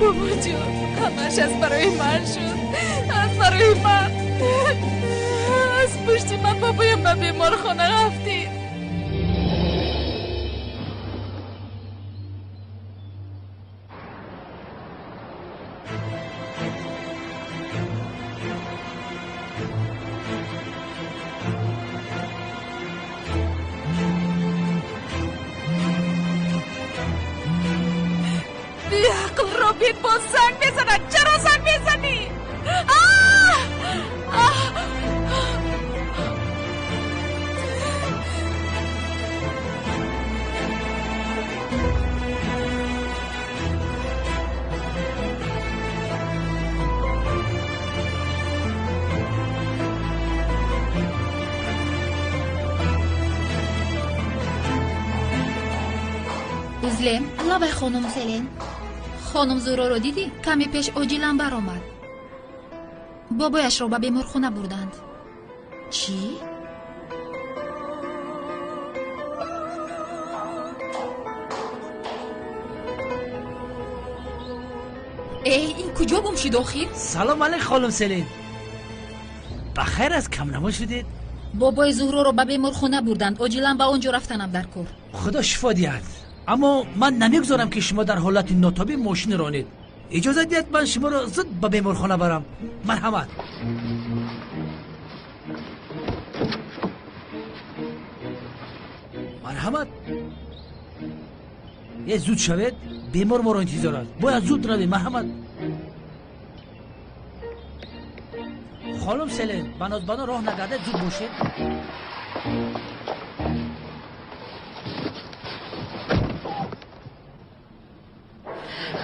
بابا جون همش از برای من شد، از برای من. از پشت من بابایم به بیمارخانه رفتید. بیعقل را بید با زنگ بزند. چرا زنگ بزنی؟ Узлем, лавай хонум Селен. خانم زورا رو دیدی؟ کمی پیش اوجیلم برآمد. بابایش رو به بیمارخانه بردند. چی؟ این کجا گم شد آخر؟ سلام علیک خانم سلین. بخیر از کم نما شدید؟ بابای زهرا رو به بیمارخانه بردند. اوجیلم به اونجا رفتنم در کار. خدا شفا دهد. اما من نمیگذارم که شما در حالت ناتابی ماشین رانید. اجازه دهید من شما را زود به بیمارخانه برم. مرحمت. مرحمت. یه زود شوید. بیمار ما را انتظار است. باید زود روید. مرحمت. خانم سلین بنا راه نگرده زود باشید.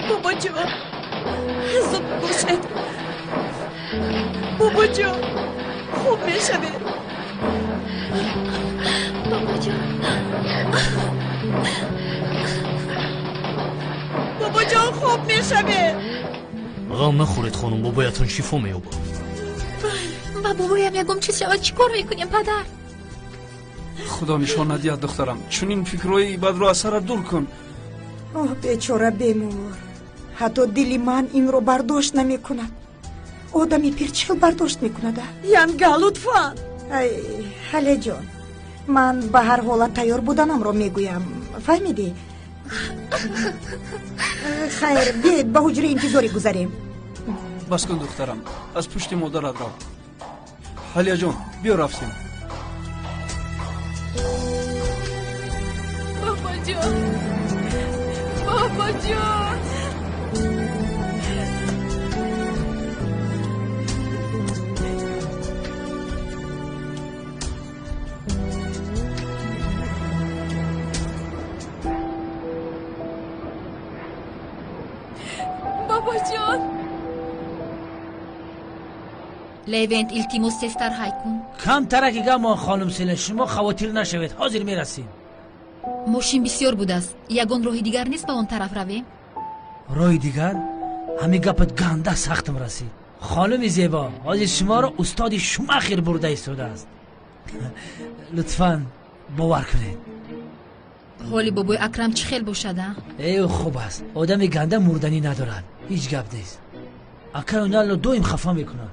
بابا جون زود باشید. بابا جون خوب میشوید. بابا جون بابا جون خوب میشوید. غم نخورید خانم، بابایتون شفا مییابد. با بابایم یکم چیز شود چیکار میکنیم پدر؟ خدا نشان ندهد دخترم، چون این فکرهای بد رو از سرت دور کن. اوه بیچاره بیمار، حتی دلی من این رو برداشت نمی کند. آدمی پیرچیل برداشت می کند. ینگا لطفا. ای حاله جان، من به هر حالت تیار بودنم رو میگویم، فهمیدی؟ خیر بیاید به حجره انتظاری گذاریم. بس کن دخترم، از پشت مادرت رو. حاله جان بیا رفتیم. بابا جان بابا جان. بابا جان. لیونت التیموس سستر های کن. کم ترکی گم خانم سلین، شما خواتیر نشوید. حاضر میرسیم. ماشین بسیار بود است. یگان راه دیگر نیست به اون طرف رویم؟ راه دیگر؟ همین گپت گنده سختم رسید. خانم زیبا، حاضر شما را استاد شوماخر برده ایستاده است. لطفاً باور کنید. حالی بابای اکرم چه خیل باشد؟ ای خوب است. آدم گنده مردنی ندارد. هیچ گپ نیست. اکرم نالو دویم خفا میکنن.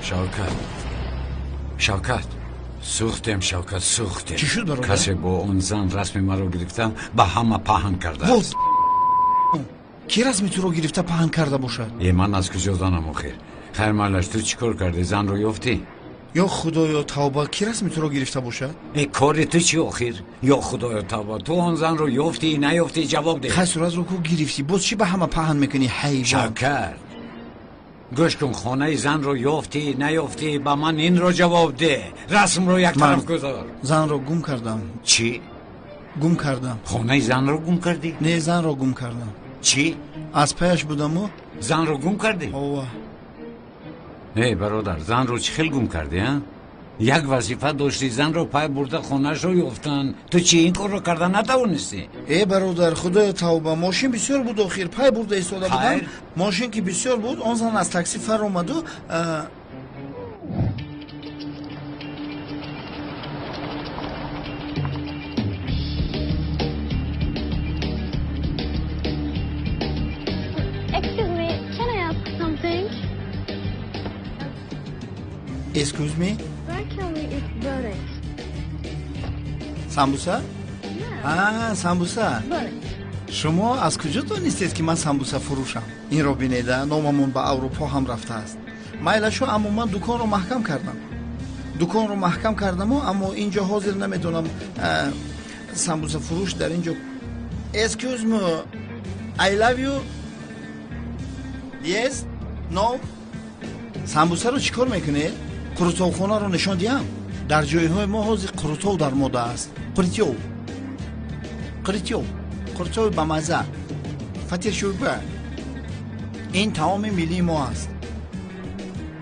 شوکت سوختم. شوکت سوختم. چی شد برادر؟ کسی با اون زن رسم مرا گرفتم به همه پهن کرده. باز کی رسمی تو رو گرفته پهن کرده باشد؟ من از کجا دانم آخر؟ خیر مالش تو چی کار کردی؟ زن رو یافتی؟ یا خدایا توبه کی رسمی تو رو گرفته باشد؟ کار تو چی آخر؟ یا خدایا توبه تو اون زن رو یافتی نیافتی جواب ده. خسر از رو کو گرفتی باز چی به همه پهن میکنی حیوان؟ شوکت گوش کن، خانه زن رو یافتی نیافتی به من این رو جواب ده. رسم رو یک طرف گذار. زن رو گم کردم. چی؟ گم کردم. خانه زن رو گم کردی؟ نه زن رو گم کردم. چی؟ از پیش بودم و زن رو گم کردی؟ اوه. نه برادر، زن رو چی خیلی گم کردی ها؟ یک وظیفه داشتی، زن رو پای برده خونش رو یافتن، تو چی این کار رو کردن نتوانستی؟ ای برادر خدای توبه، ماشین بسیار بود آخر پای برده ایستاده بودم. ماشین که بسیار بود، آن زن از تاکسی فر اومد و Excuse me? Actually, it's buttocks. Sambusa? Самбуса. шумо аз куҷо донистед ки ман самбуса фурӯшам? Инро бинеда, номамон ба Аврупо ҳам рафтааст. Майла шо, аммо ман дуконро маҳкам кардаму, аммо инҷо ҳозир намедонам самбуса фурӯш дар инҷо. Excuse me, I love you. Yes? No? самбусаро чӣ кор мекунед? қурутовхонаро нишон диҳам. дар ҷойҳои мо ҳозир қурутов дар мода аст. қурутов ба маза, фатиршӯрба. ин таоми миллии мо аст.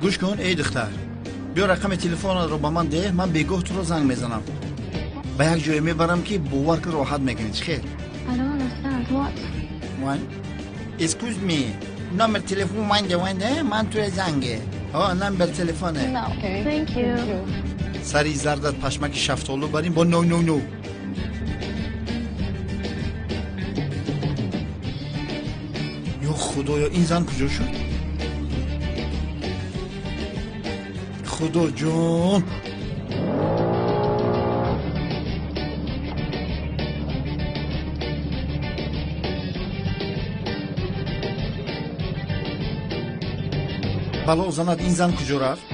гӯш кун, эй духтар, биё рақами телефонро ба ман деҳ, ман бегоҳ туро занг мезанам. ба як ҷое мебарам ки бовар ки роҳат мекунӣ. Чӣ хел? Excuse me, номер телефон ман деванде, ман туе занге. Номер телефоне. Thank you. сари зардат пашмаки шафтолу барим бо no. ё худоё, ин зан куҷо шуд? худоҷон. бало занад, ин зан куҷо рафт?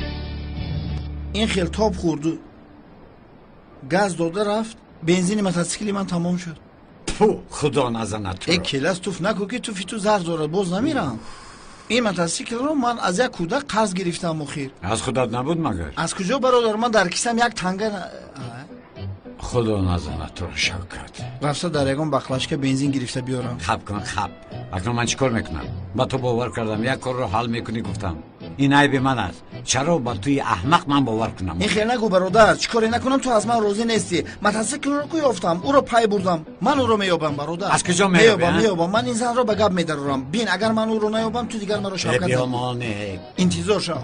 ин хел тоб хурду, газ дода рафт, бензини мотоцикли ман тамом шуд. худо назанад туро. келас туф накӯ ки туфи ту зар дорад, боз намирам. ин мотоциклро ман аз як кӯдак қарз гирифтам. охир аз худат набуд магар? аз куҷо бародар, ман дар кисам як танга худо назанад туро Шавкат. рафта дар ягон бақлашка бензин гирифта биёрам. хаб кун, хаб. акнун ман чӣ кор мекунам? ба ту бовар кардам, як корро ҳал мекунӣ гуфтам. ин айби ман аст. чаро ба туи аҳмақ ман бовар кунам? ин хел нагӯ бародар, чӣ коре накунам ту аз ман розӣ нестӣ. мотоциклро ку ёфтам, ӯро пай бурдам. ман ӯро меёбам бародар. аз куҷо меёбам? ман ин занро ба гап медарорам. бин, агар ман ӯро наёбам, ту дигар маро Шавкат интизор шав.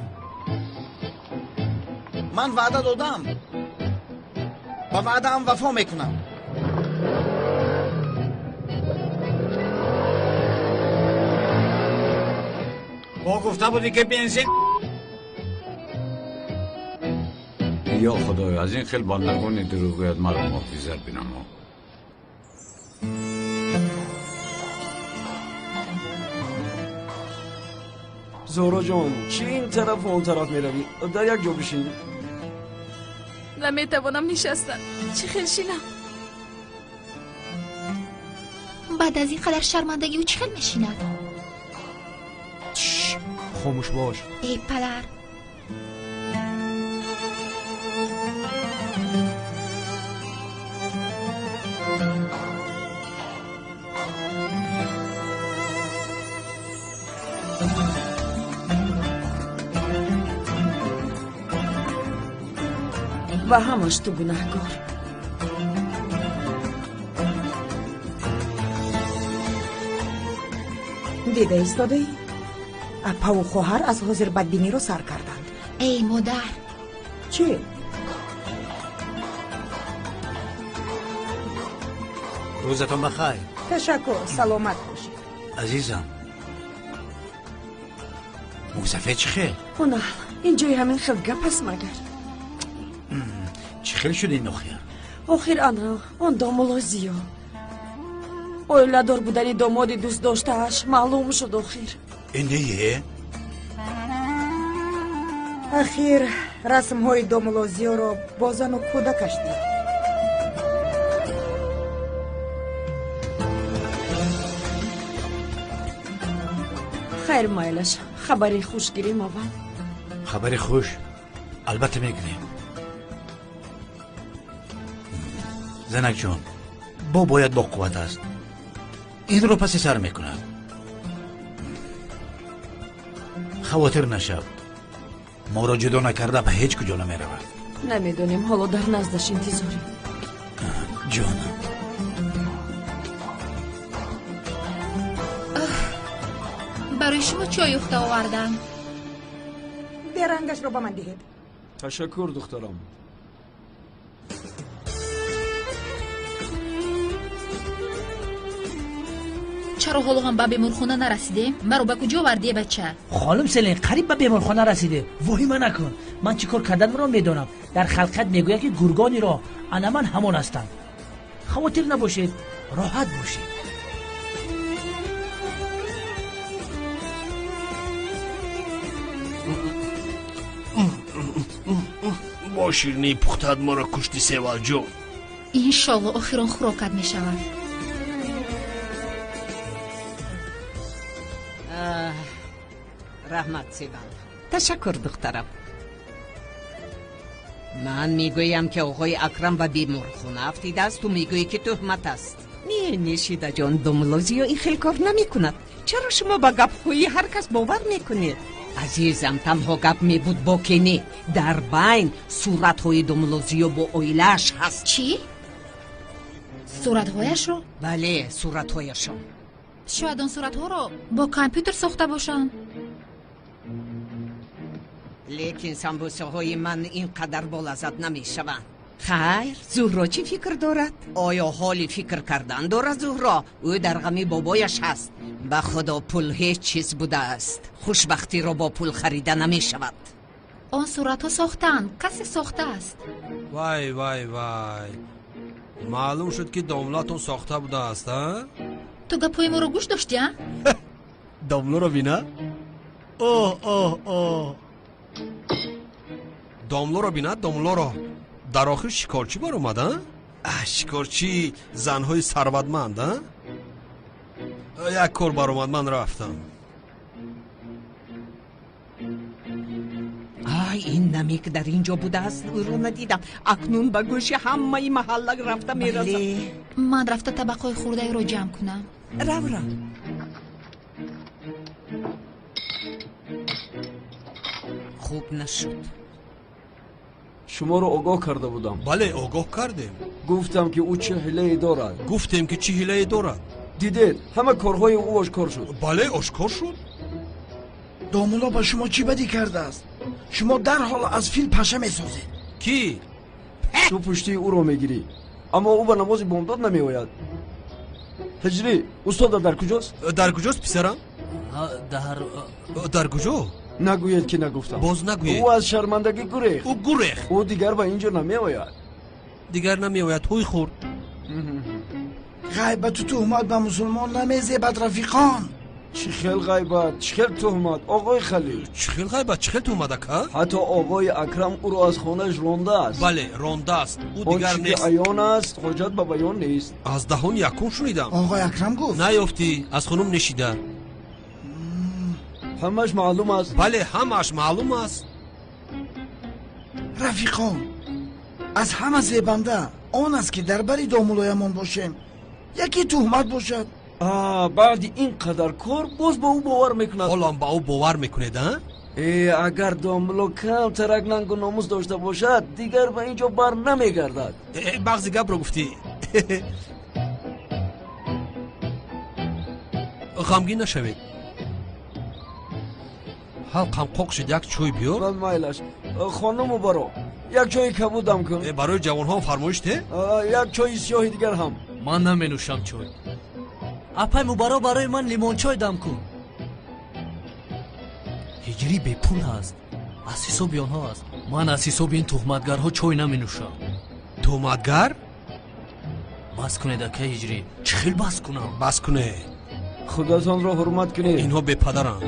ман ваъда додам, ба ваъдаам вафо мекунам. با گفته بودی که بنزین یا خدای از این خیلی بندگانی دروغویت مرا محافظت بینم. زهرا جان، چی این طرف و اون طرف میروی؟ در یک جا بشین. نمیتوانم نشستن. چی خیلی شینم. بعد از این قدر شرمندگی او چی خیلی میشیند؟ خاموش باش. ای پدر. و همش تو گناهکار. دیده ایستاده ای؟ اپا و خواهر از حاضر بدبینی رو سر کردند. ای مادر. چی؟ روزتون بخیر. تشکر، سلامت باشید. عزیزم، موسفه چی خیل؟ نه، اینجای همین خیل گپ هست مگر. چی خیل شد این نخیر؟ آخر انا، اون دامولازیو اویلادور بودنی دامادی دوست داشتهش معلوم شد آخر. این نیه؟ اخیر رسم های دامولازیو رو بازن و کودکش دید. خیر مایلش، خبری خوش گیریم اول. خبری خوش؟ البته میگیریم. زنک جان، باید با قوت است. این رو پس سر میکنم. خواطر نشو. ما را جدا نکرده به هیچ کجا نمیرود. نمیدونیم، حالا در نزدش انتظاری. جانم. برای شما چای اخته آوردم. درنگش رو با من دهید. تشکر دخترم. چرا حالا هم به بیمارخانه نرسیدیم؟ مرا به کجا وردی بچه؟ خانم سلین قریب به بیمارخانه رسیده. وحیم نکن. من چیکار کردن را میدونم. در خلقت میگوید که گرگانی را انا من همان هستم. خواطر نباشید، راحت باشید. با شیرینی پختت ما را کشتی سیوال جون. انشالله آخران خوراکت می شود. رحمت سیوال، تشکر دخترم. من میگویم که آقای اکرم و بیمارخانه افتیده است، تو میگویی که تهمت است. نشیده جان، دوملوزیو این خیلی کار نمی کند. چرا شما با گپ‌های هر کس باور میکنید؟ عزیزم، تنها گپ می بود با کنی. در بین صورت‌های دوملوزیو با اویلش هست. چی؟ صورت‌هایش رو؟ بله، صورت‌هایشون. شاید آن صورت‌ها رو با کامپیوتر ساخته باشند. لیکن سمبوسه های من اینقدر بالذات نمی شوند. خیر، زهرا چی فکر دارد؟ آیا حالی فکر کردن دارد زهرا؟ او در غم بابایش هست. به خدا پول هیچ چیز بوده است. خوشبختی را با پول خریده نمی شود. آن صورت‌ها ساختن، کسی ساخته است. وای وای وای، معلوم شد که داملاتون ساخته بوده است ها؟ تو گپای ما رو گوش داشتی ها؟ داملو رو بینه؟ اوه داملو رو بینه، داملو رو. در آخر شکارچی بار اومد. شکارچی زنهای ثروتمند. یک کار بار اومد، من رفتم. این نمی که در اینجا بوده است او رو ندیدم. اکنون به گوش همه محله رفته میرسم. من رفته طبقای خورده رو جمع کنم. رو خوب نشد. شما رو آگاه کرده بودم. بله، آگاه کردیم. گفتم که او چه حیله دارد. گفتیم که چه حیله دارد. دیدید همه کارهای او آشکار شد. بله، آشکار شد. دامولا با شما چی بدی کرده است؟ شما در حال از فیل پشه میسازید. کی؟ تو پشتی او رو میگیری، اما او به نماز بامداد نمی آید. هجری، استاد در کجاست؟ در کجاست پسرم؟ در کجا؟ نگوید که نگفتم. باز نگوید. او از شرمندگی گریخت. او گریخت. او دیگر به اینجا نمی آید. دیگر نمی آید. توی خورد. غیبت و تهمت به مسلمان نمیزیبد رفیقان. چه خیل غیبت، چه خیل تهمت آقای خلیل. چه خیل غیبت، چه خیل تهمت که؟ حتی آقای اکرم او را از خانهش رانده است. بله، رانده است. او دیگر نیست. عیان است، حاجت به بیان نیست. از دهان یکم شنیدم. آقای اکرم گفت نیافتی، از خانم نشیده. همش معلوم است. بله، همش معلوم است. رفیقان، از همه زیبنده آن است که در بری دامولایمان باشیم. یکی تهمت باشد. بعد این قدر کار باز با او باور میکند. حالا با او باور میکنید ها؟ اگر داملو کم ترک ننگ و ناموس داشته باشد دیگر به اینجا بر نمیگردد. بغضی گپ رو گفتی. غمگین نشوید. حلقم قوق شد، یک چوی بیار. بل مایلش. خانمو برو یک چای کبودم کن. برای جوان ها فرمایش ده؟ یک چای سیاهی دیگر هم. من نمینوشم چای. اپای مبارا برای من لیمون چای دم کن. هجری به پول هست، از حساب آنها است. من از حساب این تهمتگرها چای نمینوشم. تهمتگر؟ بس کنه دکه هجری. چه خیلی بس کنم؟ بس کنه. خداتان را حرمت کنه. اینها به پدرند.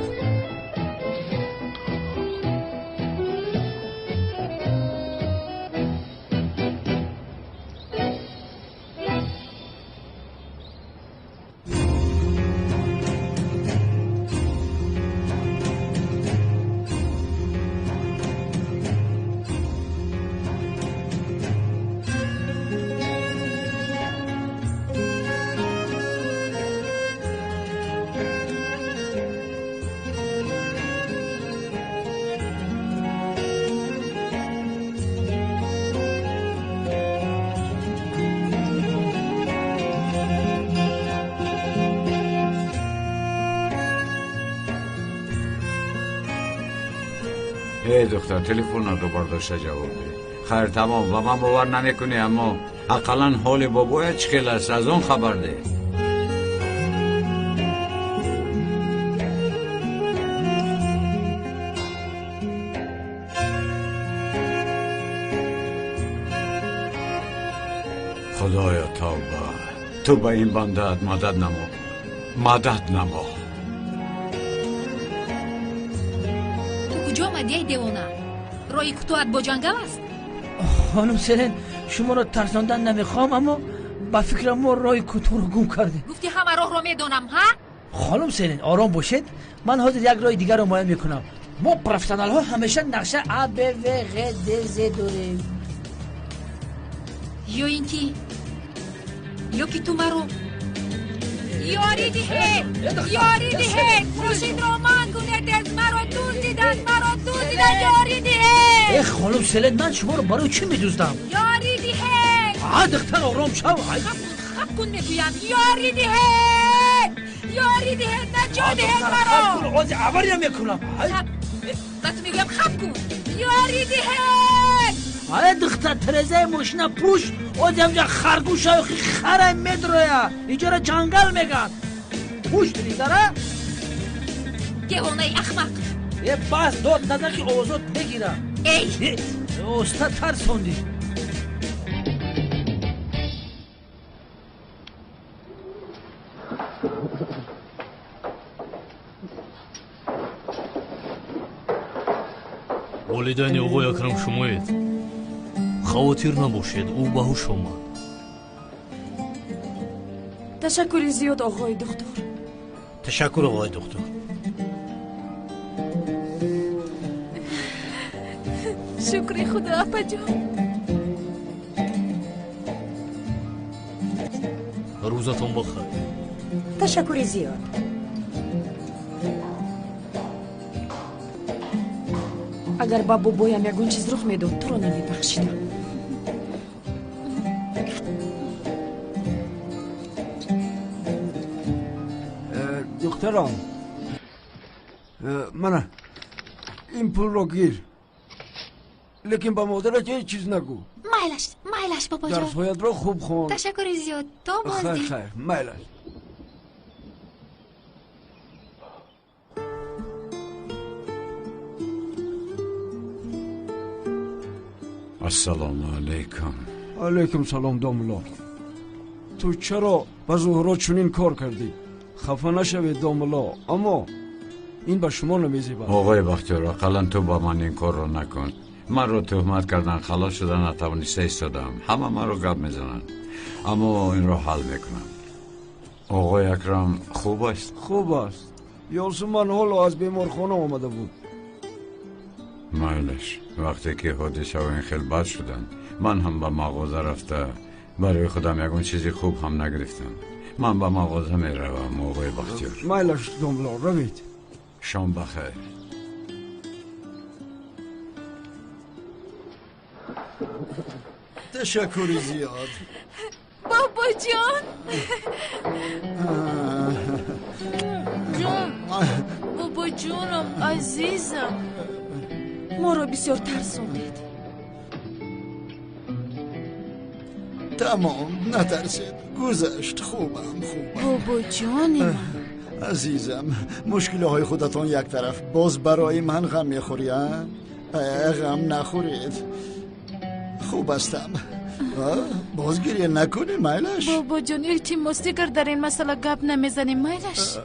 دختر تلفن رو برداشته جواب ده. خیر تمام و من باور نمیکنی، اما اقلا حال بابایت چه خیلی است از اون خبر ده. خدایا توبه، تو به این بندت مدد نما، مدد نما. تو کجا آمدی ای دیوانه؟ رای کتوات با جنگل است؟ خانم سلین شما را ترساندن نمیخوام، اما با فکرم ما رای کتو رو گم کرده. گفتی همه راه را میدونم ها؟ خانم سلین آرام باشید، من حاضر یک رای دیگر رو معاین میکنم. ما پروفسیونال ها همیشه نقشه A B V G D Z داریم. یا اینکه یا که تو مرا یاری دیه خوشید رو من کنید از مرا دوزیدن یاری دیه. ای خانم سلین من شما رو برای چی میدوزدم؟ یاری دیه دختر آرام شو. خب کن میگویم یاری دیه نجا دیه مرا. از عبریم میکنم. با تو میگویم خب کن یاری دیه. آره دختر ترزه ماشینا پوش از همجا خرگوش های خره میدرویا اینجا را جنگل میگن. پوش تریزه گهونه اخمق. یه بس داد نظر که آزاد بگیرم. ای استاد ترسوندی. والدین آقای اکرم شمایید. خواتیر نباشید، او به هوش آمد. تشکری زیاد آقای دکتر. تشکر آقای دکتر. شکر خدا اپا جان. روزتون بخیر. تشکری زیاد. اگر با بابایم یکون چیز رخ میداد تو رو نمیبخشیدم. دخترم من این پول رو گیر، لیکن با مادرت هیچ چیز نگو. مایلش بابا جان. درس‌هایت رو خوب خون. تشکری زیاد. تو بازدی. خیر مایلش. السلام علیکم. علیکم سلام داملا. تو چرا با زهرا چنین کار کردی؟ خفه نشوید داملا، اما این به شما نمیزیبد. آقای بختیار اقلا تو با من این کار رو نکن. من رو تهمت کردن، خلاص شدن، نتوانسته ایستادم. همه من رو گپ میزنن، اما این رو حل میکنم. آقای اکرم خوب است؟ خوب است. یاسمن حالا از بیمارخانه آمده بود. مایلش وقتی که حادثه و این خیلی بد شدن، من هم به مغازه رفته برای خودم یکون چیزی خوب هم نگرفتم. من به مغازه می روم آقای بختیار. مایلش داملا روید. شام بخیر. تشکری زیاد. بابا جان. بابا جانم عزیزم. ما رو بسیار ترسونید. تمام نترسید، گذشت. خوبم. بابا جانی من. عزیزم مشکل های خودتان یک طرف، باز برای من غم میخورید؟ غم نخورید، خوب هستم. باز گریه نکنی مایلش. بابا جان التماسیگر در این مسئله گپ نمیزنیم مایلش.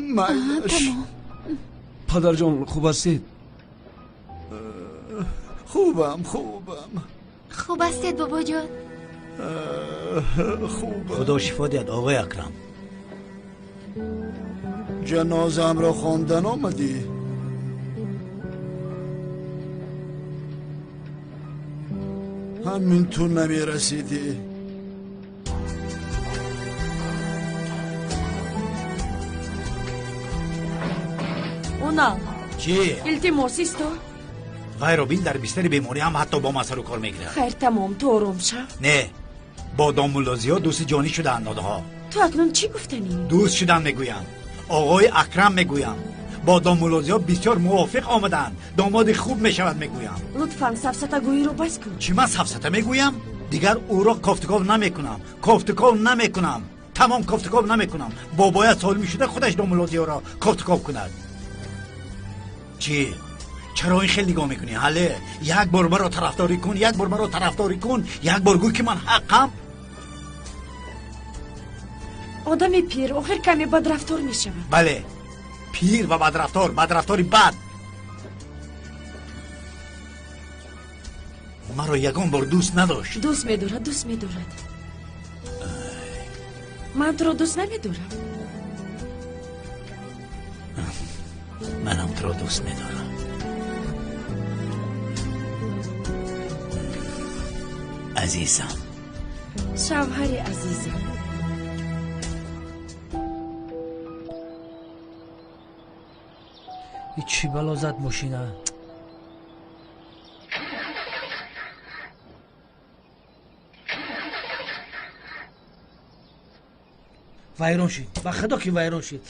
تمام. پدر جان خوب هستید؟ خوبم. خوب هستید بابا جان؟ خوبم. خدا شفا دهد آقای اکرم. جنازم را خواندن آمدی؟ همین تو نمی رسیدی؟ اونا چی؟ التماسیست تو؟ غیرابیل در بستر بیماری هم حتی با ما سر و کار میگیره. خیر تمام تو آرام شو. نه، با دامولازی ها دوست جانی شدن دادها. تو اکنون چی گفتنی؟ دوست شدن میگویم. آقای اکرم میگویم. با دامولازی ها بسیار موافق آمدن. داماد خوب میشود میگویم. لطفاً سفسطه گویی رو بس کن. چی من سفسطه میگویم؟ دیگر او را کافتکاو نمیکنم. تمام کافتکاو نمیکنم. بابایت سالمی شده خودش دامولازی ها را کافتکاو کند. چی؟ چرا این خیلی نگاه میکنی؟ حاله یک بار مرا طرفداری کن، یک بار مرا طرفداری کن، یک بار گوی که من حقم. آدمی پیر آخر کمی بدرفتار میشود. بله پیر و بدرفتاری بد. مرا یگان بار دوست نداشت. دوست میدارد. من تو را دوست نمیدارم. منم تو را دوست میدارم. عزیزم، شوهر عزیزم. این چی بلا زد ماشینه؟ ویران شد، با خدا که ویران شد.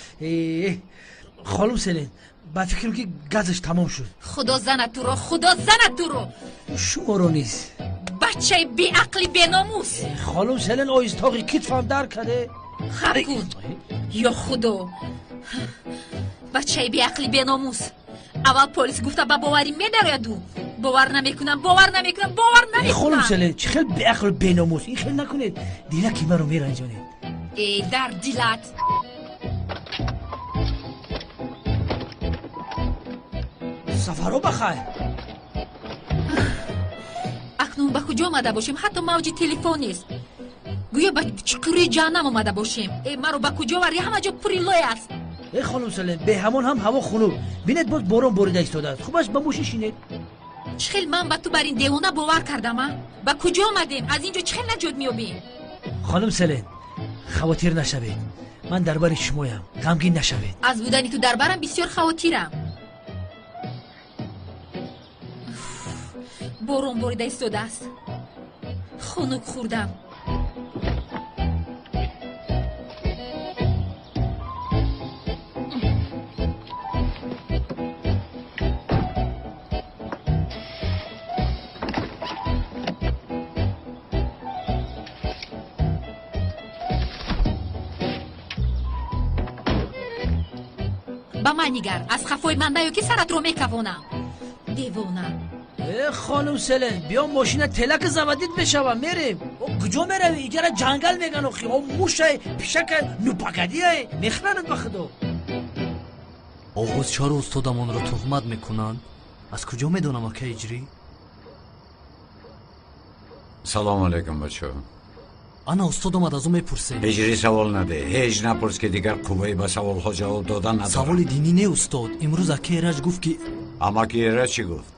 خانم سلین با فکرم که گازش تمام شد. خدا زند تو رو. شما رو نیست. بچه بی عقلی بی ناموس. خانم سلین آیستاقی کتفم در کده. خب کن. یا خدا بچه بی عقلی بی ناموس. اول پلیس گفته با باوری میدارد او. باور نمیکنم. خانم سلین چه خیلی بی عقل بی ناموس. این خیلی نکنید. دیگه که مرا میرنجانید. ای در دیلت. سفرو بخیر. اکنون با کجا آمده باشیم؟ حتی موج تلفن نیست. گویا با چکوری جهنم آمده باشیم. ای مرا با کجا وری؟ همه جا پوری لای است. ای خانم سلیم به همون هم هوا خنک. بینید باز بارون بریده ایستاده است. خوبش با موشی شینید. چخیل من با تو بر این دیوانه باور کردم. با کجا آمدیم؟ از اینجا چخیل نجات میابیم؟ خانم سلیم خواتیر نشوید. من دربار شمایم. غمگین نشوید. از بودنی تو دربارم بسیار خواتیرم. بارون بریده ایستاده است. خنک خوردم. با من نگر. از خفای من نیو که سرت رو میکوانم. دیوانه. خانم سلین بیا ماشین تلک زودید بشوم میریم. کجا میروی؟ اینجا جنگل میگن اخی. موشه پیشک نوپاکدیه میخنند به خدا. آغوز چرا استادمان را تهمت میکنن؟ از کجا میدونم که اجری؟ سلام علیکم بچه. انا استاد آمد از اون میپرسه. اجری سوال نده. هیچ نپرس که دیگر قوی به سوال ها جواب دادن ندارم. سوال دینی نه استاد. امروز اکی ایرج گفت که اما که ایرج چی گفت؟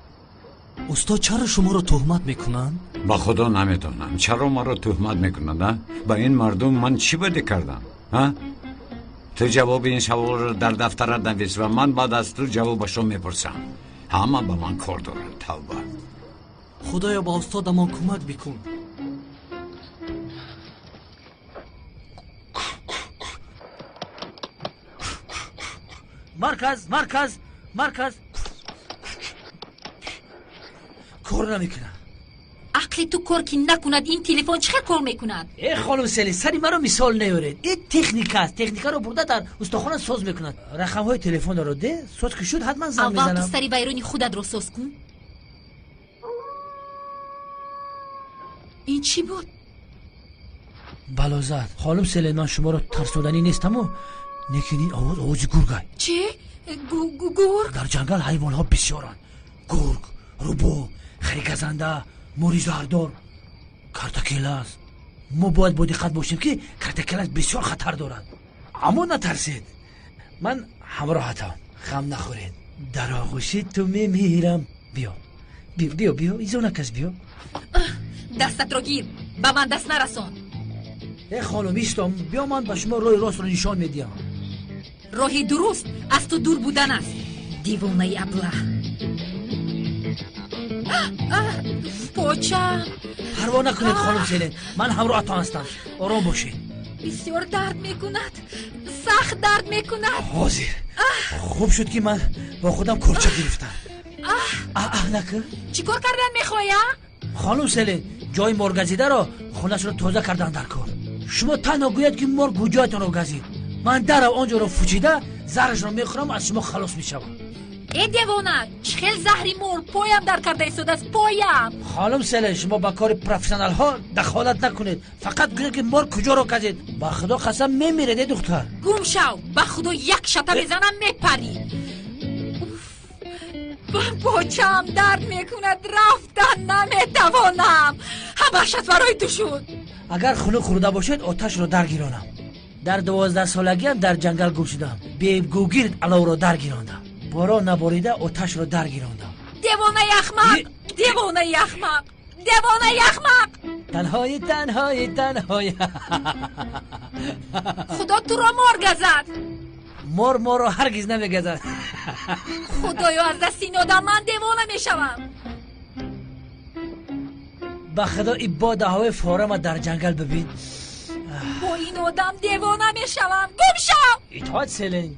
استاد چرا شما رو تهمت میکنن؟ با خدا نمیدونم چرا ما رو تهمت میکنن. با این مردم من چی بده کردم؟ تو جواب این سوال رو در دفترت نویس و من بعد از تو جوابشو میپرسم. همه با من کار دارن. توبه. خدایا با استاد ما کمک بکن. مرکز کار نمیکنه. عقلی تو کار که نکند این تلفن چه کار میکند؟ ای خانم سلی سری مرا مثال نیارید. این تکنیک است. تکنیک رو برده در استخوان ساز میکند. رقم های تلفن رو ده ساز که شد حتما زنگ میزنم. اول تو سری بیرونی خودت رو ساز کن. این چی بود؟ بلازد خانم سلی من شما رو ترسودنی نیستم و نکنین آواز گرگای. چی؟ گرگ؟ در جنگل حیوان ها بسیارن. گرگ، روبو، خریگزنده، موری زهردار، کرتکیلاس. ما باید با دقت باشیم که کرتکیلاس بسیار خطر دارد. اما نترسید. من همراهتم. غم نخورید. در آغوش تو میمیرم. بیا ایزو نکس بیا. دستت رو گیر. با من دست نرسان. ای خانم ایستم. بیا من به شما راه راست رو نشان میدیم. راهی درست از تو دور بودن است. دیوانه ابله. پوچم. پروا نکنید خانم سلین. من همراهتان هستم. آرام باشید. بسیار درد میکند. سخت درد میکند. حاضر. خوب شد که من با خودم کرچه گرفتم. نکن. چی کار کردن میخوایی؟ خانم سلین جای مرغ گزیده را خونش رو تازه کردن در کار. شما تنها گوید که مرغ کجایتان رو گزید. من در آنجا رو فوچیده زهرش رو میخورم از شما خلاص میشم. ای دیوانه چخیل زهری مور پایم در کرده ایستاده است پایم. خانم سله شما با کار پروفسیونال ها دخالت نکنید. فقط گویید که مار کجا رو کشید. با خدا قسم میمیره دختر. گم شو با خدا یک شته بزنم میپری. پاچم درد میکند رفتن نمیتوانم. همشت برای تو شد. اگر خونه خورده باشید آتش رو درگیرانم. در 12 سالگی هم در جنگل گم شدم. بیبگوگیر علاو رو درگیراندم. باران نباریده آتش رو درگیراندم. دیوانه احمق، دیوانه احمق، دیوانه احمق. تنهای خدا تو را مار گزد. مار رو هرگز نمیگزد. خدایا از دست این آدم من دیوانه میشوم. با خدا این باده های فارم در جنگل ببین. با این آدم دیوانه میشوم. گم شو. اطاعت سلین.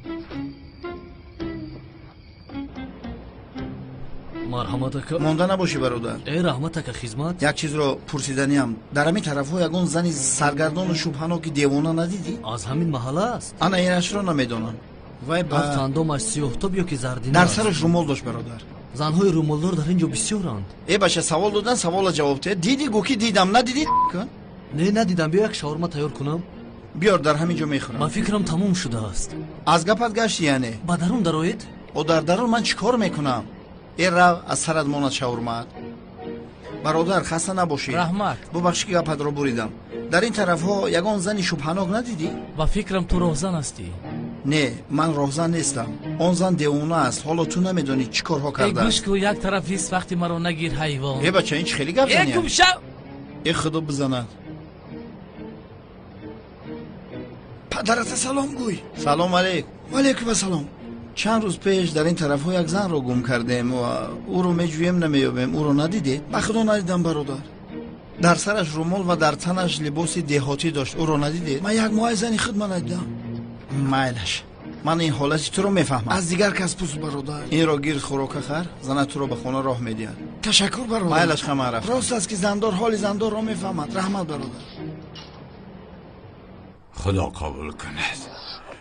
مرحمت که مونده نباشی برادر. ای رحمت که خدمت. یک چیز رو پرسیدنیم. در همین طرف ها یگون زنی سرگردان و شبهناکی دیوانه ندیدی؟ از همین محله است. انا اینش رو نمیدونم. وای با تندامش سیاه یا که زردینه در سرش رومال داشت برادر. زنهای رومالدار در اینجا بسیارند. ای باشه سوال دادن سوال جواب ده. دیدی گوکی دیدم ندیدی؟ نه ندیدم. بیا یک شاورما تیار کنم. بیار در همینجا میخورم. من فکرم تموم شده است. از گپت گشتی یعنی؟ با درون دروید؟ او در درون من چیکار میکنم؟ ای رو از سرت ماند شاورما. برادر خسته نباشی. رحمت. ببخشی که گپت رو بریدم. در این طرف ها یگان زنی شبهناک ندیدی؟ با فکرم تو راهزن هستی. نه من راهزن نیستم. آن زن دیوانه است. حالا تو نمیدونی چی کارها کرده. ای گوش کو یک طرف هیچ وقتی مرا نگیر حیوان. ای بچه این چه خیلی گپ زنی. گم شو. ای خدا بزند. پدرت سلام گوی. سلام علیکم. و علیکم السلام. چند روز پیش در این طرف ها یک زن رو گم کردیم و او رو میجویم نمیابیم. او رو ندیدی؟ به خدا ندیدم برادر. در سرش رومال و در تنش لباس دهاتی داشت. او رو ندیدی؟ من یک ماه زنی خود ندیدم. مایلش من این حالتی تو رو میفهمم. از دیگر کس پوس برادر. این را گیر خوراک خر زن تو رو به خونه راه میدهد. تشکر برادر. مایلش خمه رفت. راست است که زندار حال زندار را میفهمد. رحمت برادر. خدا قبول کند.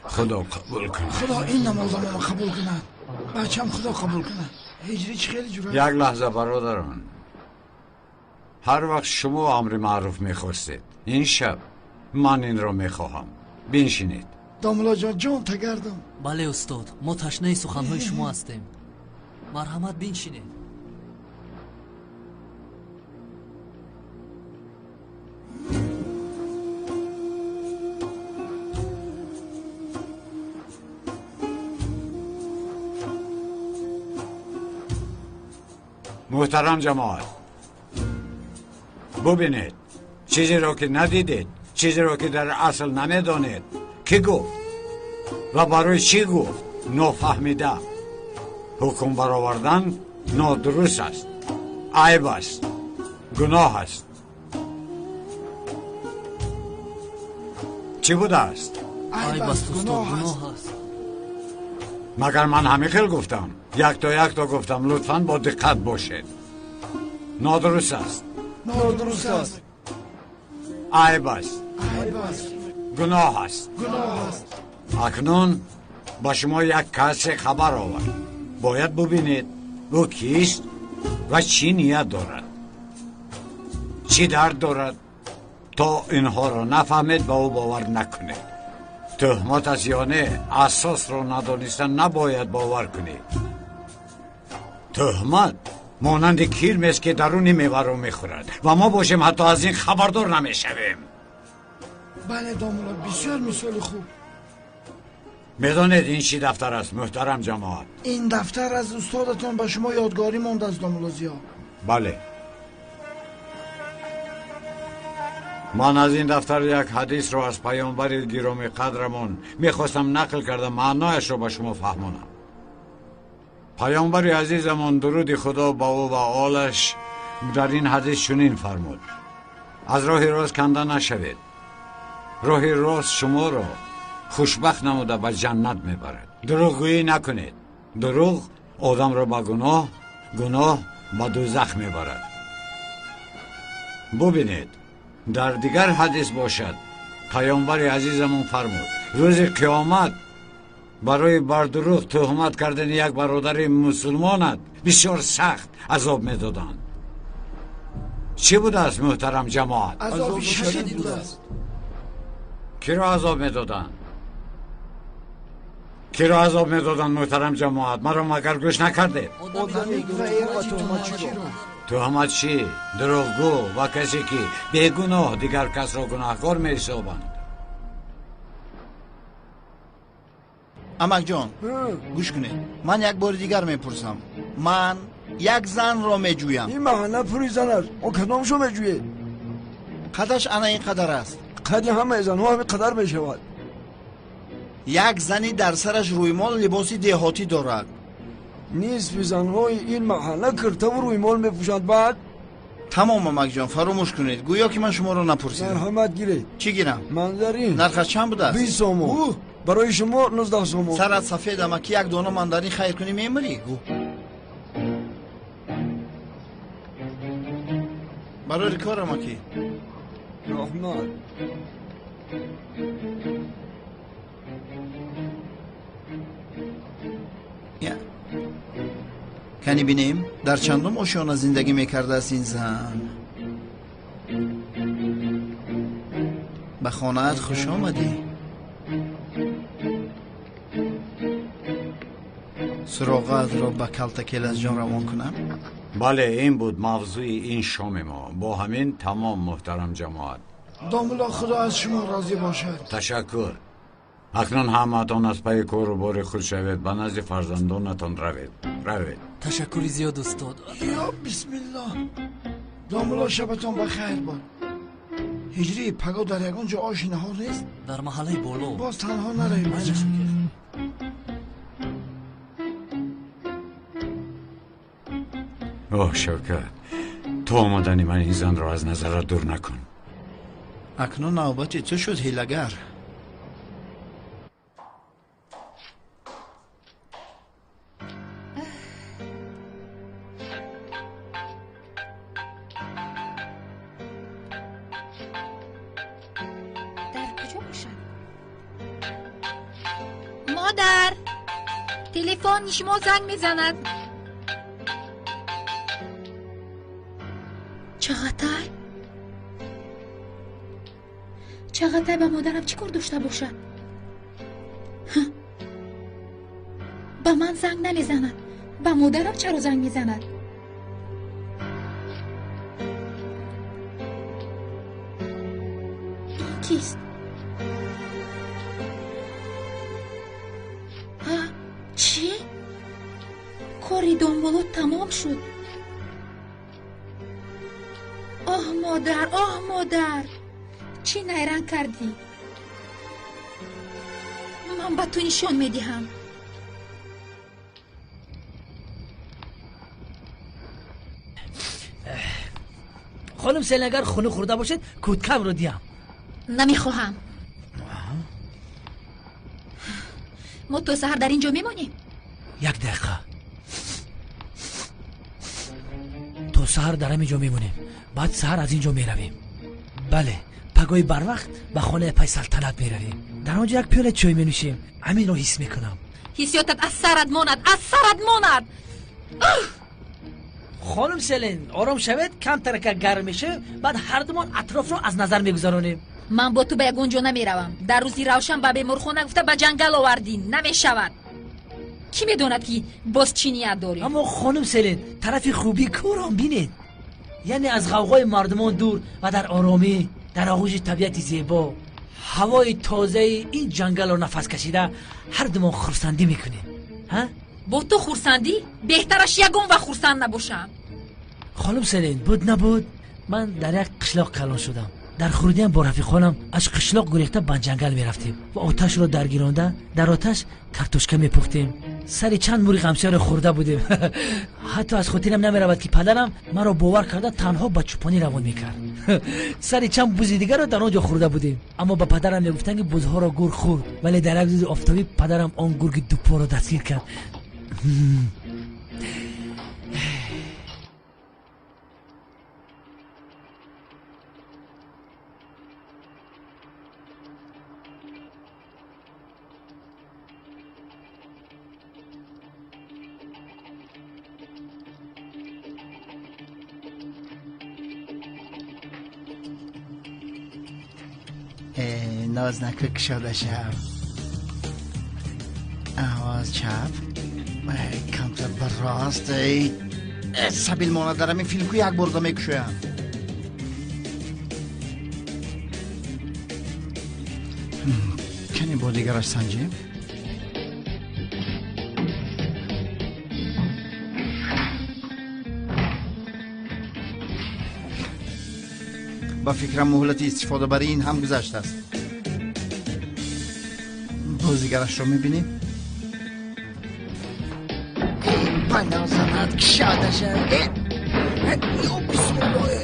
خدا قبول کند. خدا این نماز ما قبول کند. بچم خدا قبول کند. هجری چه خیلی جوره. یک لحظه برادران. هر وقت شما امر معروف میخواستید این شب من این را میخواهم. بنشینید. داملا جان تگردم. بله استاد ما تشنه سخنهای شما هستیم. مرحمت بنشینید. محترم جماعت ببینید چیزی را که ندیدید چیزی را که در اصل نمیدانید کی گفت و برای چی گفت نفهمیده حکم برآوردن نادرست است عیب است گناه است چی بوده است؟ عیب است استاد گناه است. مگر من همه خیل گفتم یک تا گفتم لطفاً با دقت باشید نادرست است نادرست است عیب است گناه است اکنون با شما یک کس خبر آورد باید ببینید او کیست و چی نیت دارد چی درد دارد تا اینها را نفهمید و او باور نکنید تهمت است یا نه اساس را ندانستن نباید باور کنید تهمت مانند کیرم است که درون میوه را میخورد و ما باشیم حتی از این خبردار نمیشویم بله دامولا بسیار مثال خوب میدانید این چی دفتر است محترم جماعت این دفتر از استادتان به شما یادگاری مانده از دامولا زیا بله من از این دفتر یک حدیث رو از پیامبر گرامی قدرمان میخواستم نقل کردم معنایش رو به شما فهمونم پیامبر عزیزمان درود خدا با او و آلش در این حدیث چنین فرمود از راه راست کنده نشوید راه راست شما را خوشبخت نموده به جنت میبرد دروغگویی نکنید دروغ آدم را به گناه گناه به دوزخ میبرد ببینید در دیگر حدیث باشد پیامبر عزیزمون فرمود روز قیامت برای بردروغ تهمت کردن یک برادر مسلمانت بسیار سخت عذاب میدادند. چی بوده است محترم جماعت؟ عذاب شدید بوده است. کی را عذاب میدادند؟ کی را عذاب میدادند محترم جماعت؟ مرا مگر گوش نکرده؟ آدمی دروغگو و تهمتچی را. تهمتچی، دروغگو و کسی که بیگناه دیگر کس را گناهکار می‌حسابند. امک جان گوش کنید، من یک بار دیگر میپرسم، من یک زن را میجویم. این محنه پوری زن است. او کدامشو میجویه؟ قدش انا این قدر است. قدی همه زنها همین قدر میشود. یک زنی در سرش رویمال لباسی دهاتی دارد. نصف زنهای این محله کرته و رویمال میپوشند. بعد تمام امک جان فراموش کنید، گویا که من شما را نپرسیدم. مرحمت گیرید. چی گیرم؟ منظرین. نرخش چند بوده است؟ 20 سومو. برای شما 19 سومو. سرت سفید اما که یک دانه منظرین خیر کنی میمری. برای کار اما کی؟ رحمت. کنی بینیم در چندم آشیانه زندگی میکرده است این زن. به خانه‌ات خوش آمدی. سراغت را به کلتکل از جان روان کنم. بله این بود موضوع این شام ما. با همین تمام محترم جماعت. داملا خدا از شما راضی باشد. تشکر. اکنون همتان از پی کار و بار خود شوید، به نزد فرزندانتان روید. تشکری زیاد استاد. یا بسم الله. داملا شبتان بخیر باد. هجری پگاه در یگان جا آشی نهار نیست؟ در محله بالا. باز تنها نرویم. اوه شوکت، تو آمدنی من این زن را از نظر دور نکن. اکنون نوبت تو شد هیلگر. مادر تلفن شما زنگ میزند. چقدر به مادرم چی کار داشته باشد؟ به من زنگ نمیزند. به مادرم چرا زنگ میزند؟ این کیست؟ چی؟ کاری دنبالو تمام شد. آه مادر چی نیرنگ کردی؟ من به تو نشان میدهم. خانم سیلن اگر خونه خورده باشد کودکم رو دیم. نمیخواهم. ما تو سهر در اینجا میمانیم. 1 دقیقه. تو سهر در اینجا میمونیم، بعد سهر از اینجا میرویم. بله پگاهی بر وقت به خانه پای سلطنت میرویم. در آنجا یک پیاله چای مینوشیم. همین رو حس میکنم. حسیاتت از سرت ماند. خانم سلین آرام شوید، کم ترکه گرم میشه، بعد هر دومان اطراف رو از نظر میگذارونیم. من با تو به یگونجا نمیروم. در روزی روشن به بیمارخانه گفته به جنگل آوردین. نمیشود. کی میدوند که باز چی نیت داری؟ اما خانم سلین طرف خوبی کورم بینید، یعنی از غوغای مردمان دور و در آرامی، در آغوش طبیعت زیبا، هوای تازه این جنگل رو نفس کشیده هر دومان خرسندی میکنیم. با تو خرسندی؟ بهترش یگون و خرسند نباشم. خانم سلین بود نبود من در یک قشلاق کلان شدم. در خرودی با رفیقانم از قشلاق گریخته به جنگل میرفتیم و آتش رو درگیرانده در آتش کارتوشکه میپختیم. سری چند موری غمسه رو خورده بودیم. حتی از خاطرم نمیرود که پدرم مرا باور کرده تنها با چوپانی روان میکرد. سری چند بوز دیگر رو در آنجا خورده بودیم، اما با پدرم میگفتن که بوزها را گور خورد، ولی در یک روز آفتابی پدرم آن گرگ دوپا رو دستگیر کرد. ناز نکه کشاده شب آواز چپ کمتر بر راست سبیل مانه دارم این فیلم که یک برده میکشویم کنی با دیگرش سنجیم با فکرم مهلت استفاده برای این هم گذشته است بازیگرش رو میبینیم پناه زند کشاده شد یا بسم الله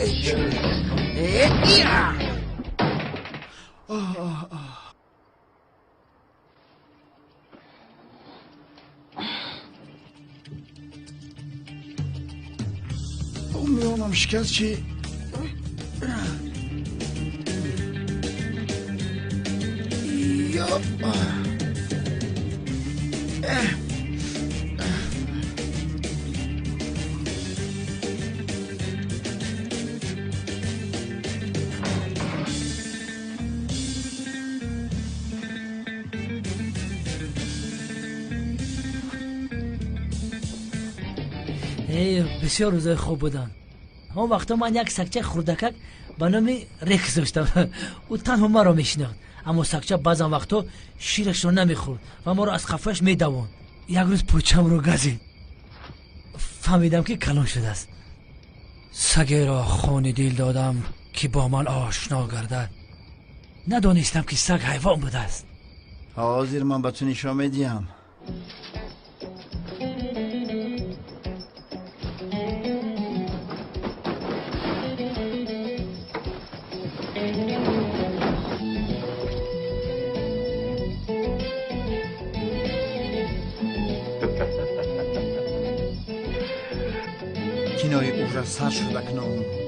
میامم شکست چی؟ یا بسیار روزای خوب بودن اون وقتا من یک سکچه خردکک به نام رکس داشتم او تنها ما را میشناخت اما سکچه بعضا وقتا شیرش رو نمیخورد و ما را از خفش میدوان یک روز پوچم رو گزید فهمیدم که کلان شده است سگه را خون دل دادم که با من آشنا گردد ندانستم که سگ حیوان بوده است حاضر من به تو نشان میدیم کنای او را سر شده کنم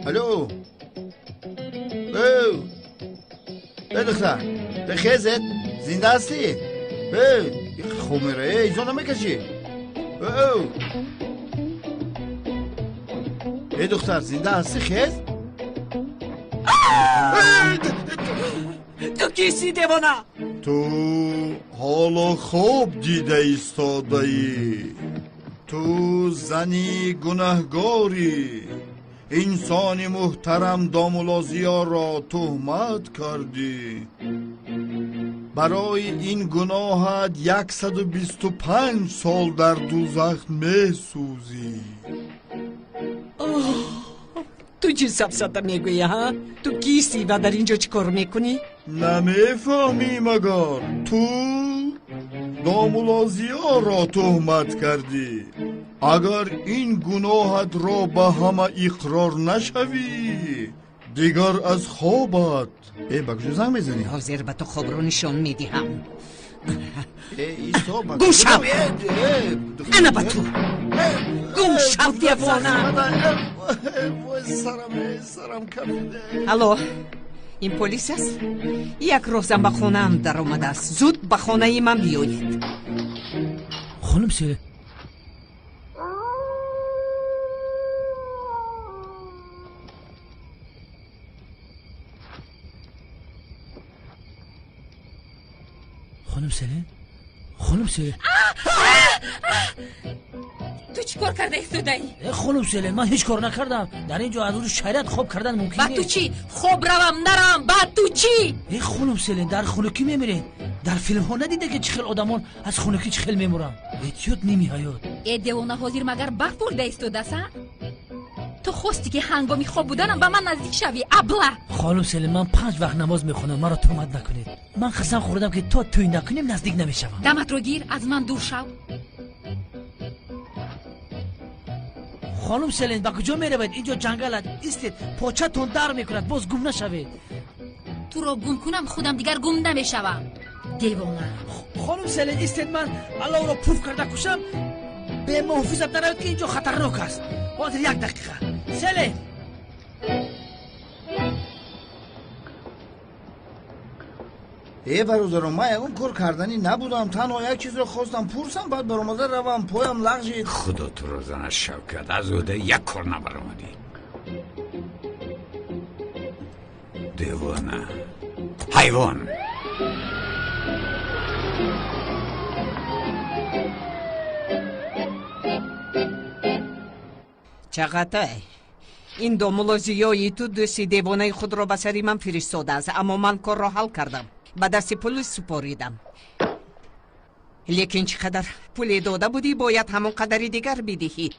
الو دختر بخیزت زنده هستی خوب میره ایزا نمیکشی دختر زنده هستی خیز تو کیسی دیوانه تو حالا خوب دیده ایستاده ای تو زنی گناهگاری انسان محترم دامولازیا را تهمت کردی برای این گناهت 125 سال در دوزخ میسوزی تو چی سفسطه میگویی ها؟ تو کیستی و در اینجا چی کار میکنی؟ نمیفهمی مگر تو دامولازیا را تهمت کردی اگر این گناهت را به همه اقرار نشوی دیگر از خوابت بگو زنگ میزنی حاضر به تو خواب رو نشان میدیم گم شو انا به تو گم شو دیوانه سرم کمیده الو این پلیس است یک روزم به خونه هم در آمده است زود به خانه من بیایید خانم سیله خانم سیله تو چی کار کرده ایستاده‌ای؟ خانم سیله من هیچ کار نکردم در اینجا از روز شریعت خواب کردن ممکنه بعد تو چی؟ خوب روم نرم بعد تو چی؟ خانم سیله در خونکی میمیرین در فیلم ها ندیده که چخیل آدمان از خونکی چخیل میمورن ایتیوت نیمی حیات دیوانه حاضر مگر برف برده ایستاده است؟ تو خواستی که هنگامی خواب بودنم به من نزدیک شوی ابله. خانم سلیم من 5 وقت نماز میخونم، مرا تهمت نکنید. من قسم خوردم که تا توی نکنیم نزدیک نمیشوم. دمت رو گیر، از من دور شو. خانم سلین با کجا میروید؟ اینجا جنگل است. ایستید، پاچتون در میکند، باز گم نشوید. تو رو گم کنم خودم دیگر گم نمیشوم. دیوانه. خانم سلین ایستید، من الله را پوف کرده کشم. به محافظت نروید که اینجا خطرناک است. باز 1 دقیقه. سلین برادرم من یکم کار کردنی نبودم، تنها یک چیز رو خواستم پرسم بعد برآمده روم پایم لغزید. خدا تو رو زنه شوکت، از عهده یک کار نبرآمدی. دیوانه، حیوان. چقدر این دو ملازیایی تو دوستی دیوانه خود را به سری من فرستاده است، اما من کار را حل کردم، به دست پلیس سپاریدم. لیکن چقدر پول داده بودی باید همون قدری دیگر بدهی.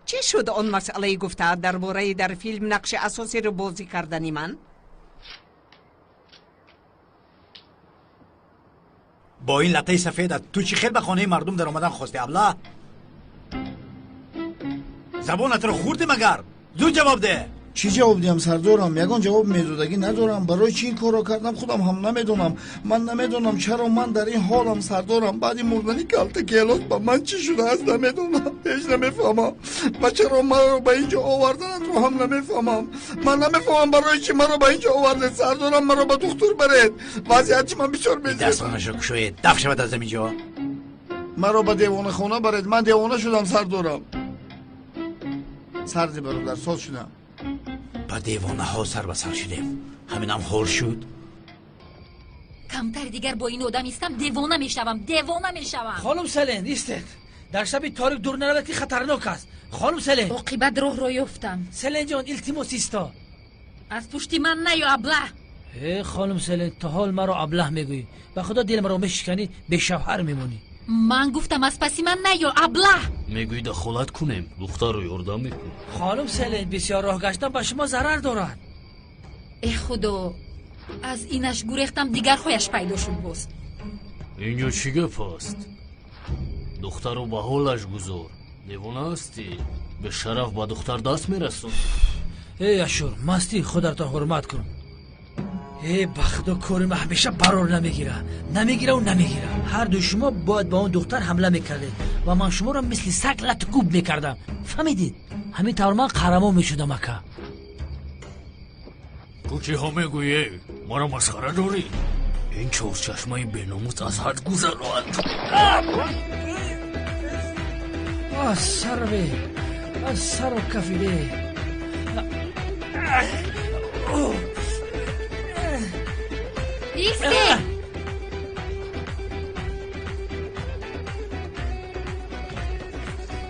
چی شد آن مسئله گفته درباره در فیلم نقش اساسی رو بازی کردنی من؟ با این لطه سفیدت تو چی خیلی به خانه مردم در آمدن خواستی ابله؟ زبانت رو خوردی مگر؟ زود جواب ده. چی جواب دیم سردارم؟ یگان جواب میدادگی ندارم. برای چی این کار رو کردم خودم هم نمیدونم. من نمیدونم چرا من در این حالم سردارم. بعد مردنی کلت کیلاس با من چی شده است نمیدونم. هیچ نمیفهمم. و چرا من رو به اینجا آوردن رو هم نمیفهمم. من نمیفهمم برای چی من رو به اینجا آورده. سردارم من رو به دکتر برید. وضعیت چی من بسیار میزید. دستانشو کشوید. دفع شود از اینجا. من رو به دیوانه خونه برید. من دیوانه شدم سردارم. سردی برادر سال شدم. با دیوانه ها سر به سر شدیم. همینم خور شد. کمتر دیگر با این آدم ایستم دیوانه میشوم. خانم سلین ایستید. در شب تاریک دور نروید که خطرناک است. خانم سلین عاقبت راه را یافتم. سلین جان التماس ایستا. از پشت من نیا ابله. خانم سلین تا حال مرا ابله میگویی. به خدا دل مرا میشکنی به شوهر میمونی. من گفتم از پسی من نیا ابله. میگویی دخالت کنیم، دختر رو یاردم میکن. خانم سلین بسیار راه گشتن به شما ضرر دارد. ای خدا، از اینش گریختم دیگر خویش پیدا شد باز. اینجا چی گپ است؟ دختر رو به حالش گذار. دیوانه هستی؟ به شرف با دختر دست میرسون. اشور مستی خودت را حرمت کن. بخت و کارم همیشه برار نمیگیره و نمیگیره. هر دو شما باید با اون دختر حمله میکردید و من شما را مثل سگ لطگوب میکردم. فهمیدید؟ همین طور من قهرمان میشدم اکا. کوچی ها میگویی مرا مسخره داری؟ این چهار چشمه بیناموس از حد گذرند. سر و کفیده. ایسته.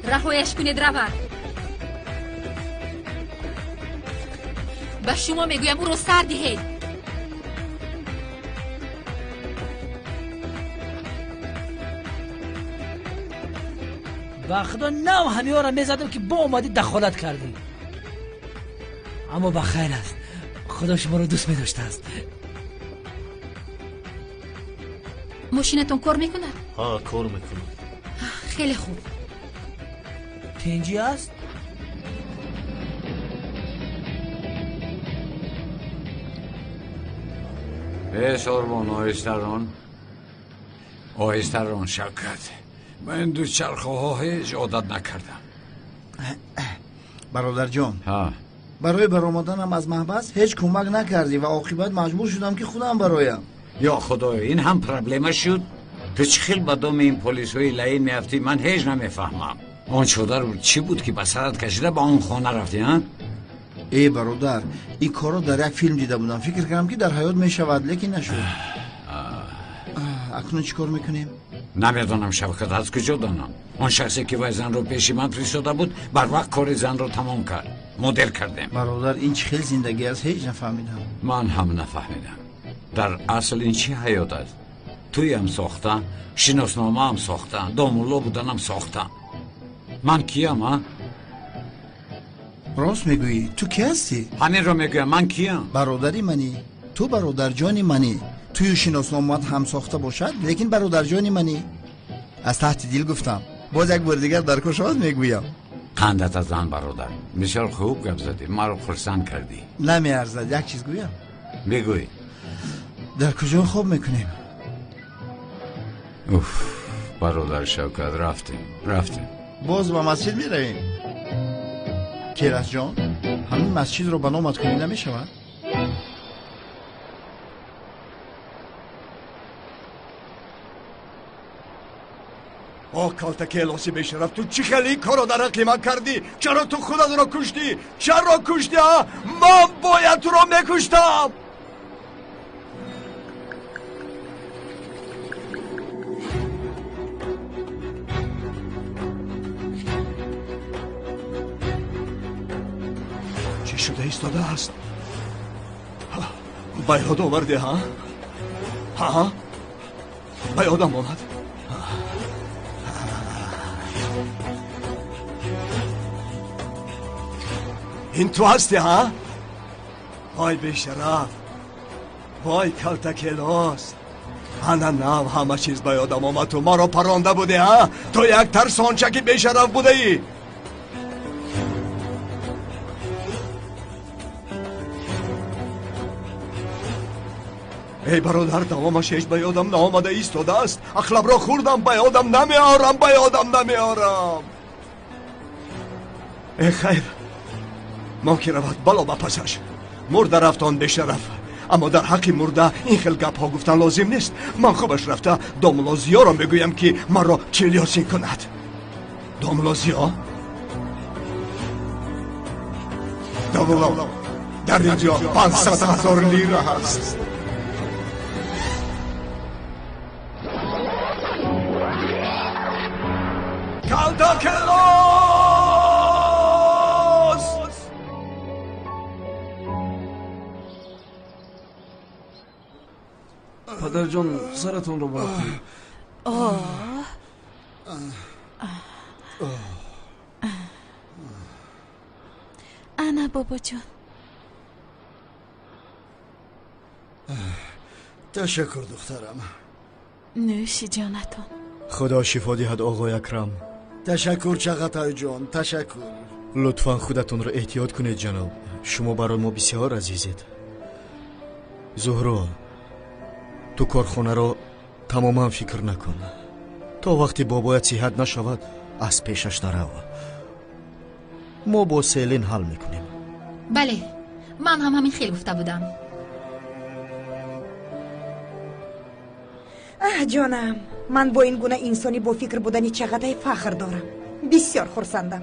رهایش کنید رود. به شما میگویم او رو سر دهید. به خدا نو همه ها را میزدم که با اومدی دخالت کردی. اما بخیر است، خدا شما رو دوست میداشته است. ماشینتون کار میکنه؟ ها کار میکنه. خیلی خوب. تنجی است؟ ساربان آهستران شوکت. من دو چرخه ها هیچ عادت نکردم. برادر جان ها برای برآمدنم از محبس هیچ کمک نکردی و عاقبت مجبور شدم که خودم برایم. یا خدای این هم پرابلم شد. تو چه خیل با دام این پلیس های لعین میافتی من هیچ نمیفهمم. آن شده چی بود که بسرت کشیده با اون خانه رفتی ها؟ ای برادر این کارو در یک فیلم دیده بودم، فکر کردم که در حیات میشود لیکن نشد. اکنون چی کار میکنیم؟ نمیدانم شوکت از کجا دانم. آن شخصی که وای زن رو پیشی من فرستاده بود بر وقت کار زن رو تمام کرد. مدل کردیم. برادر این چه خیلی زندگی است هیچ نفهمیدم. من هم نفهمیدم. در اصل این چی حیات است؟ توی هم ساختن، شناسنامه هم ساختن، دامولا بودن هم ساختن. من کیم ها؟ راست میگویی. تو کی هستی؟ همین رو میگویم. من کیم؟ برادری منی. تو برادر جانی منی. توی شناسنامه‌ات هم ساخته باشد لیکن برادر جانی منی. از تحت دل گفتم. باز یک بار دیگر در کشات میگویم. خندت از آن برادر. بسیار خوب گپ زدی. ما رو خرسند کردی. نمیارزد یک چیز گویم. بگوی. در کجا خواب میکنیم؟ اوف برادر شوکت رفتیم. باز به مسجد میرویم. کیرش جان همین مسجد رو به نامت کنی نمیشود؟ کالتا کلاسی بشرف تو چی خیلی کارو در حق من کردی؟ چرا تو خودت رو کشتی؟ چرا کشتی ها؟ من باید تو رو میکشتم. چی شده ایستاده است؟ به یاد آورده ها؟ ها؟ به یادم آمد. این تو هستی ها؟ وای بیشرف، وای کلتا کلاس. انا نو همه چیز به یادم آمد. تو ما رو پرانده بودی ها؟ تو یک ترسانچکی بیشرف بوده ای. ای برادر تمامش هیچ به یادم نآمده ایستاده است. اخلب را خوردم به یادم نمیارم. ای خیر ما که رود بلا بپسش. مرده رفتان بشرف، اما در حق مرده این خیل گپ ها گفتن لازم نیست. من خوبش رفته داملازیا را میگویم که من را چلیاسین کند. داملازیا در اینجا 500,000 لیره هست. کالتا کلاس. پدر جان سرتون رو بخورید. انا بابا جان. تشکر دخترم. نوشی جانتان. خدا شفا دهد آقای اکرم. تشکر چغتای جان، تشکر. لطفا خودتون را احتیاط کنید جناب. شما برای ما بسیار عزیزید. زهرا تو کارخانه را تماما فکر نکن. تا وقتی بابایت صحت نشود از پیشش نرو. ما با سیلین حل میکنیم. بله من هم همین خیلی گفته بودم. جانم من با این گونه انسانی با فکر بودنی چقدر فخر دارم. بسیار خرسندم.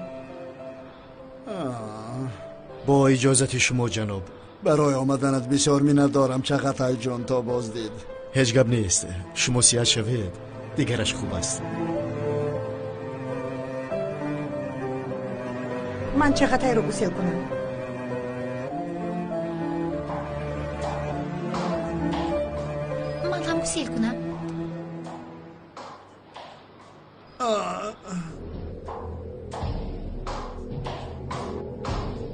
با اجازت شما جناب. برای آمدنت بسیار منت دارم چغتای جان. تا باز دید. هیچ گپ نیست. شما سیاه شوید دیگرش خوب است. من چغتای رو گسل کنم. من هم گسل کنم.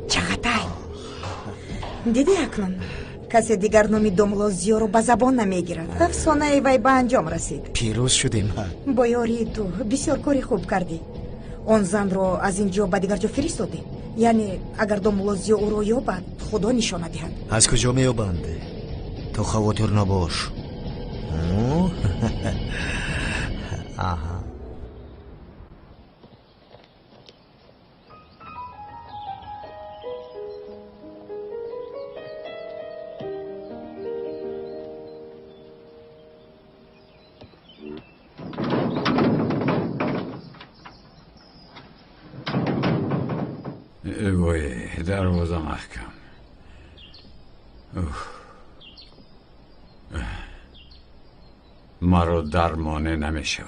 چغتای دیدی اکنون کسی دیگر نامی داملازیا رو به زبان نمیگیرد. افسانه وی به انجام رسید. پیروز شدیم. با یاری تو بسیار کاری خوب کردی. آن زن رو از اینجا به دیگر جا فرستادی. یعنی اگر داملازیا او رو یابد خدا نشانه دهد. از کجا میابند؟ تو خاطر نباش. آها. وای دروازه محکم. مرا درمانه نمی شود.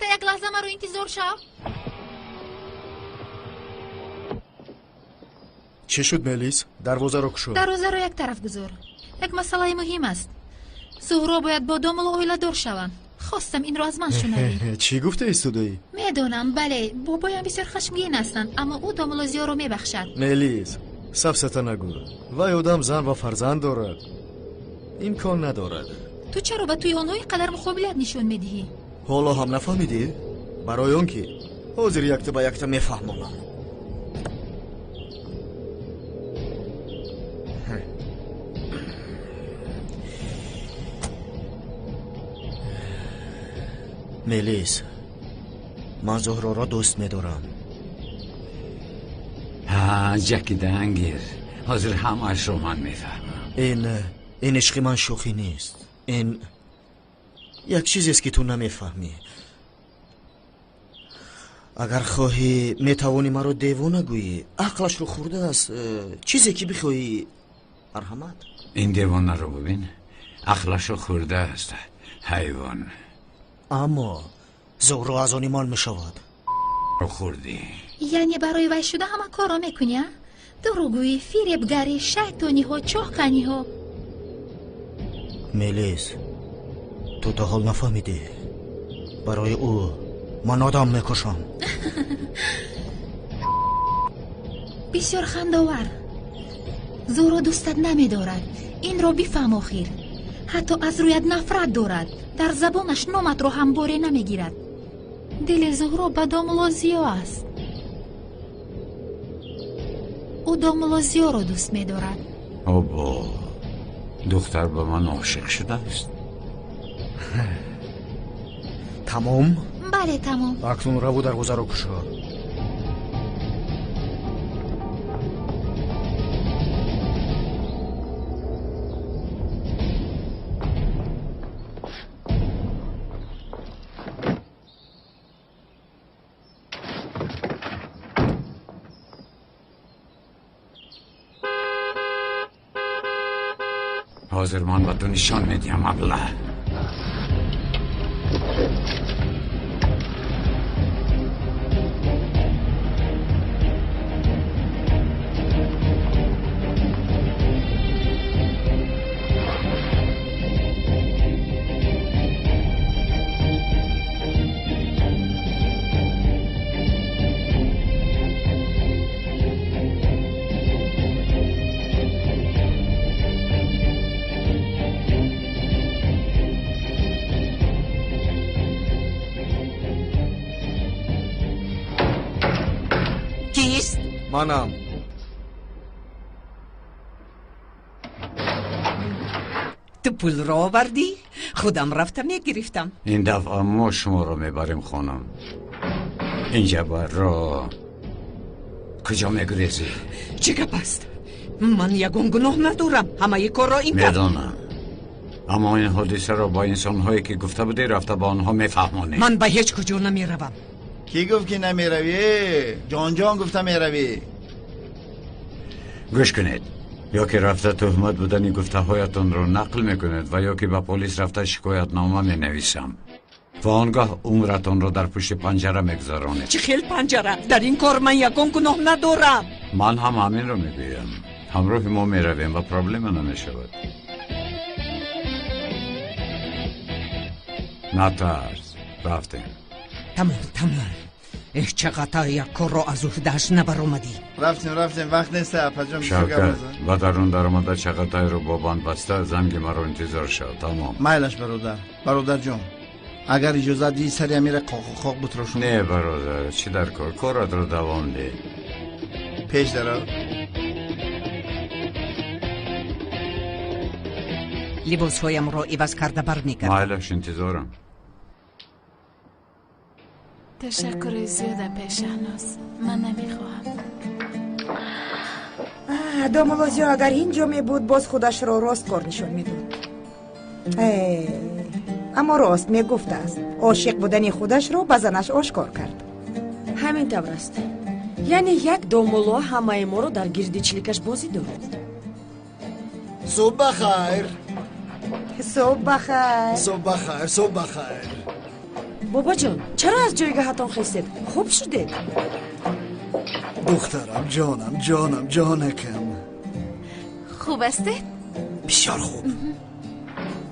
تا یک لحظه ما رو انتظار شو. چی شد ملیس؟ دروازه رو کشو. دروازه رو یک طرف گذار. یک مسئله مهم است. زهرا باید با دامل اویله دور شوند. خواستم این رو از من شنوی. چی گفته ایستودایی؟ میدونم بله بابایم بسیار خشمگین هستند اما او داملوزیا رو میبخشد. ملیس سفسته نگو. وای آدم زن و فرزند دارد. امکان ندارد. تو چرا به توی آنها قدر مقابلت نشون میدهی؟ حالا هم نفهمیدی؟ برای اون که حاضر یکتا با یکتا میفهمونم. ملیس من زهرا را دوست میدارم. جکی دنگیر حاضر همش رو من میفهمم. این عشق من شوخی نیست. این یک چیزی است که تو نمیفهمی. اگر خواهی میتوانی من رو دیوانه گویی. عقلش رو خورده است. چیزی که بخواهی مرحمت. این دیوانه رو ببین عقلش رو خورده است حیوان. اما زهرا از آن ایمان میشود. رو خوردی یعنی برای وی شده همه کارا میکنی؟ دروگویی، فریبگری، شیطانی ها، چاقنی ها. ملیس تو تا حال نفهمیدی. برای او من آدم میکشم. بسیار خنداور. زهرا دوستت نمیدارد. این را بفهم آخر. حتی از رویت نفرت دارد. در زبانش نامت رو هم باره نمیگیرد. دل زهرا به داملازیا است. او داملازیا رو دوست میدارد. بابا دختر به من عاشق شده است. تمام؟ بله تمام. اکنون رو دروازه رو کشو. حاضر من با تو نشان میدیم ابله. منم. تو پول را آوردی؟ خودم رفتم گرفتم. این دفعه ما شما رو میبریم خانم. اینجا بر را کجا میگریزی؟ چه گپ است؟ من یگان گناه ندارم. همه کار را این میدانم اما این حادثه را با انسان‌هایی که گفته بودی رفته با آنها میفهمانی. من به هیچ کجا نمیروم. کی گفت که نمیروی؟ جان جان گفته میروی. گوش کنید، یا که رفته تهمت بودنی گفته هایتون رو نقل میکنید و یا که به پلیس رفته شکایت نامه می نویسم و آنگاه عمرتون رو در پشت پنجره میگذارونید. چه خیل پنجره؟ در این کار من یکان گناه ندارم. من هم همین رو میگویم. همراه ما میرویم و پرابلم نمیشود. نترس، رفتیم. تمام. چقدر یک کار را از عهده‌اش نبرآمدی. رفتیم وقت نیست. پجام شوکت و درون در آمده چقدر رو با بند بسته زنگ مرا انتظار شد. تمام. مایلش برادر جان اگر اجازه دی سری امیر قاق بتراشون. نه برادر چی در کارت رو دوام ده. پیش درو. لباس هایم را عوض کرده برمیگردم. مایلش انتظارم. تشکر زیاده پیشناز. من نمیخواهم. داملازیا اگر اینجا می بود باز خودش را راست کار نشون میدود. اما راست می گفته است. عاشق بودن خودش را به زنش آشکار کرد. همین طور است. یعنی یک داملا همه ما رو در گردی چلیکش بازی دارد. صبح بخیر. صبح بخیر. صبح بخیر. بابا جان چرا از جایگاهتان خیستید؟ خوب شدید؟ دخترم جانم جانکم خوب استید؟ بسیار خوب.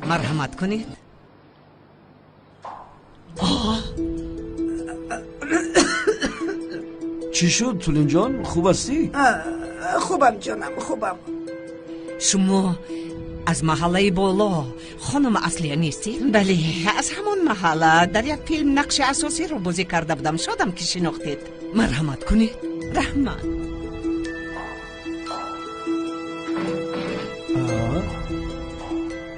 مرحمت کنید. چی شد تولین جان؟ خوب هستی؟ خوبم جانم خوبم. شما از محله بالا خانم اصلی نیستی؟ بله از همون محله در یک فیلم نقش اساسی رو بازی کرده بودم. شادم که شناختید. مرحمت کنید. رحمت.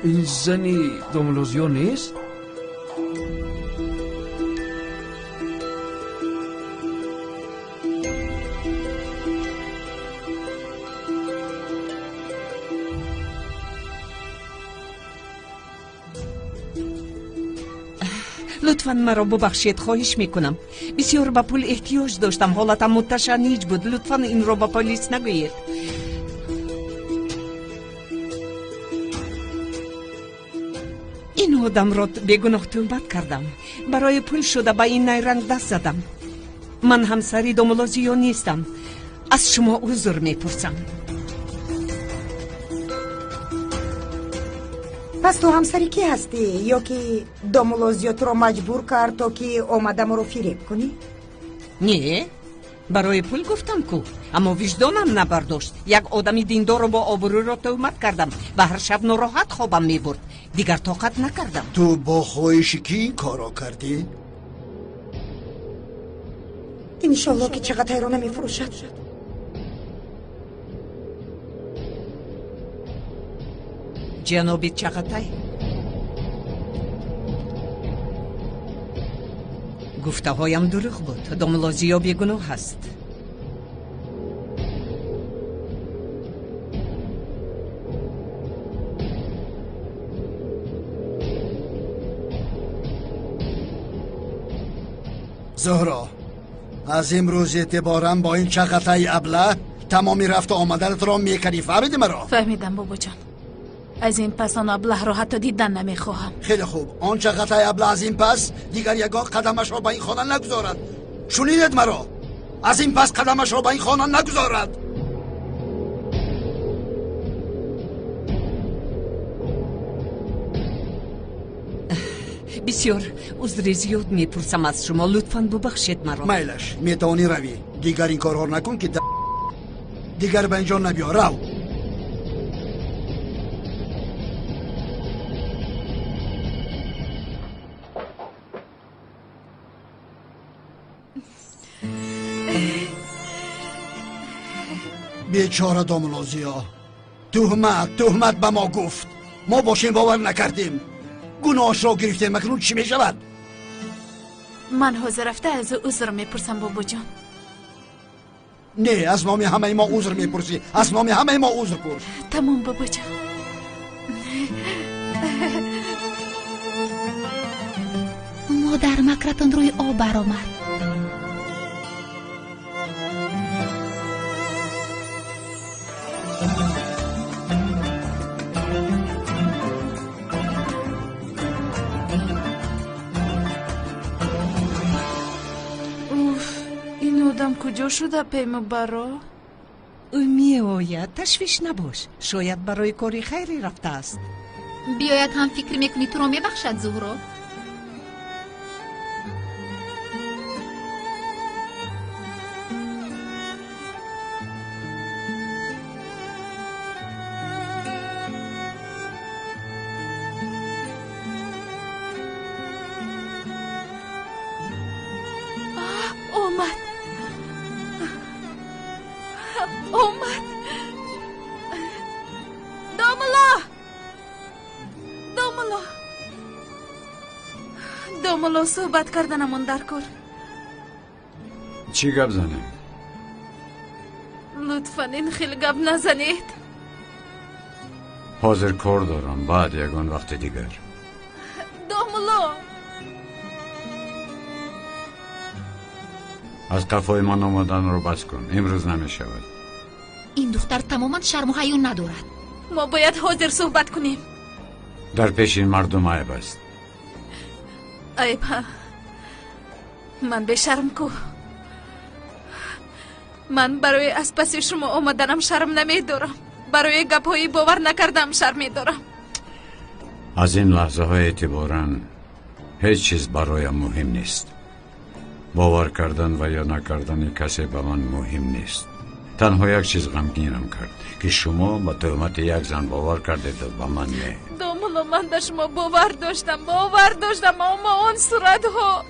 این زنی دوملوزیو نیست؟ لطفاً مرا ببخشید خواهش میکنم. بسیار به پول احتیاج داشتم. حالتم متشنج بود. لطفاً این رو به پلیس نگویید. این آدم را بیگناه تهمت کردم. برای پول شده به این نیرنگ دست زدم. من همسری دوملوزیو نیستم. از شما عذر میپرسم. پس تو همسری کی هستی؟ یا که دوملوزیو تو رو مجبور کرد تا که آمده ما رو فریب کنی؟ نه برای پول گفتم کو، اما وجدانم نبرداشت. یک آدمی دیندار رو با آبرو را تهمت کردم و هر شب ناراحت خوابم میبرد. دیگر طاقت نکردم. تو با خواهشی کی این کارا کردی؟ انشالله که چقدر رو نمیفروشد. جنابی چغتای گفته هایم دروغ بود. دوملوزیو بیگناه هست. زهرا از امروز اعتباراً با این چغتای ابله تمامی رفت آمدنت را میکنی. فهمیدی مرا؟ فهمیدم بابا جان. از این پس آن ابله رو حتی دیدن نمیخواهم. خیلی خوب. آن چغتای ابله از این پس دیگر یگاه قدمش را به این خانه نگذارد. شنیدید مرا؟ از این پس قدمش را به این خانه نگذارد. بسیار عذر زیاد میپرسم از شما. لطفاً ببخشید مرا. میلش میتونی روی. دیگر این کارها نکن که دیگر به اینجا نبیا. رو. بیچاره دوملوزیا. تهمت به ما گفت. ما باشیم باور نکردیم. گناهش را گرفتیم. مکنون چی می شود؟ من حاضر رفته از عذر میپرسم بابا جان. نه از نام همه ما عذر میپرسی. از نام همه ما عذر پرس. تمام بابا جان. مادر مکرتان روی آب برآمد. این آدم کجا شده پیمو برا؟ او می آید. تشویش نباش. شاید برای کاری خیری رفته است. بیاید هم فکر میکنی تو رو میبخشد زهرا؟ اومد. دوملا صحبت کردنمون در کار. چی گپ زنیم؟ لطفاً این خیلی گپ نزنید. حاضر کار دارم. بعد یگان وقت دیگر. دوملا از قفای من آمدن رو بس کن. امروز نمی شود. این دختر تماما شرم و حیا ندارد. ما باید حاضر صحبت کنیم. در پیش این مردم عیب است. من بشرم کو. من برای از پس شما آمدنم شرم نمیدارم. برای گپ‌های باور نکردم شرم میدارم. از این لحظه های اعتباراً هیچ چیز برایم مهم نیست. باور کردن و یا نکردن کسی به من مهم نیست. تنها یک چیز غمگینم کرد که شما با تهمت یک زن باور کردید و به من نه. داملا من در شما باور داشتم اما آن صورت ها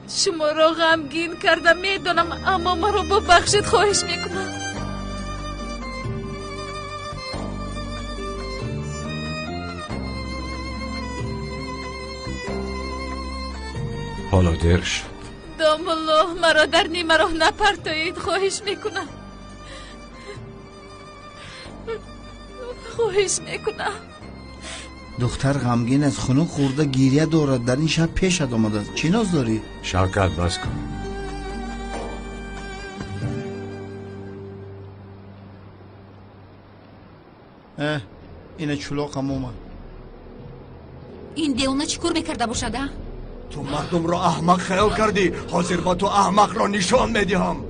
شما را غمگین کردم میدونم، اما ما را ببخشید خواهش میکنم. حالا دیر شد. داملا مرا در نیمه راه نپرتایید خواهش میکنم. خواهش میکنم. دختر غمگین از خنک خورده گریه دارد. در این شب پیشت آمده است. چی ناز داری؟ شوکت بس کن. اینه چلاقم اومد. این دیوانه چیکار میکرده باشده؟ تو مردم را احمق خیال کردی. حاضر با تو احمق را نشان میدهم.